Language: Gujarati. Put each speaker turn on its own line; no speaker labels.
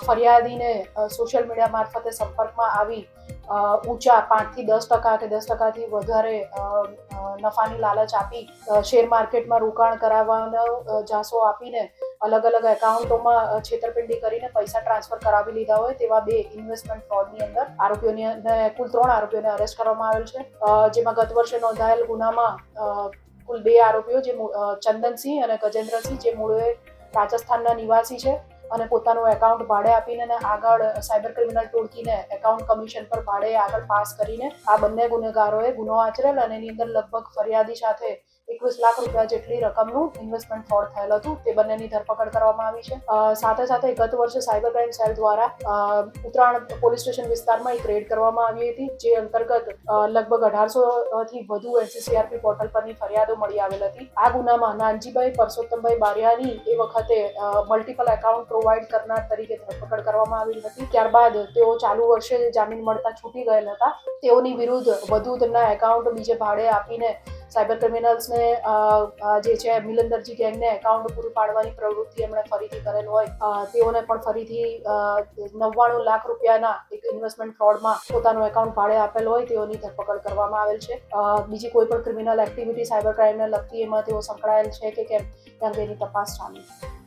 ફરિયાદીને સોશિયલ મીડિયા મારફતે સંપર્કમાં આવી ઊંચા 5 થી 10% કે 10%થી વધારે નફાની લાલચ આપી શેર માર્કેટમાં રોકાણ કરાવવાનો જાસો આપીને અલગ અલગ એકાઉન્ટોમાં છેતરપિંડી કરીને પૈસા ટ્રાન્સફર કરાવી લીધા હોય તેવા 2 ઇન્વેસ્ટમેન્ટ ફ્રોડની અંદર કુલ 3 આરોપીઓને અરેસ્ટ કરવામાં આવેલ છે, જેમાં ગત વર્ષે નોંધાયેલ ગુનામાં કુલ 2 આરોપીઓ જે ચંદનસિંહ અને ગજેન્દ્રસિંહ જે મૂળે રાજસ્થાનના નિવાસી છે અને પોતાનું એકાઉન્ટ ભાડે આપીને આગળ સાયબર ક્રિમિનલ ટોળકીને એકાઉન્ટ કમિશન પર ભાડે આગળ પાસ કરીને આ બંને ગુનેગારોએ ગુનો આચરેલ અને એની અંદર લગભગ ફરિયાદી સાથે 21 લાખ રૂપિયા જેટલી રકમનું ઇન્વેસ્ટમેન્ટ ફ્રોડ થયેલ હતું. તે બંનેની ધરપકડ કરવામાં આવી છે. સાથે સાથે ગત વર્ષે સાયબર ક્રાઇમ સેલ દ્વારા ઉત્તરાયણ પોલીસ સ્ટેશન વિસ્તારમાં એક રેડ કરવામાં આવી હતી, જે અંતર્ગત લગભગ 1800 થી વધુ NCCRP પોર્ટલ પરની ફરિયાદો મળી આવેલ હતી. આ ગુનામાં નાનજીભાઈ પરસોત્તમભાઈ બારિયાની એ વખતે મલ્ટિપલ એકાઉન્ટ પ્રોવાઈડ કરનાર તરીકે ધરપકડ કરવામાં આવી હતી. ત્યારબાદ તેઓ ચાલુ વર્ષે જામીન મળતા છૂટી ગયેલ હતા. તેઓની વિરુદ્ધ વધુ તેમના એકાઉન્ટ બીજે ભાડે આપીને સાયબર ક્રિમિનલ્સને જે છે મિલનદરજી ગેંગને એકાઉન્ટ પૂરું પાડવાની પ્રવૃત્તિ એમણે ફરીથી કરેલ હોય તેઓને પણ ફરીથી 99 લાખ રૂપિયાના એક ઇન્વેસ્ટમેન્ટ ફ્રોડમાં પોતાનું એકાઉન્ટ ભાડે આપેલ હોય તેઓની ધરપકડ કરવામાં આવેલ છે. બીજી કોઈ પણ ક્રિમિનલ એક્ટિવિટી સાયબર ક્રાઇમને લગતી એમાં તેઓ સંકળાયેલ છે કે કેમ તે અંગેની તપાસ ચાલુ છે.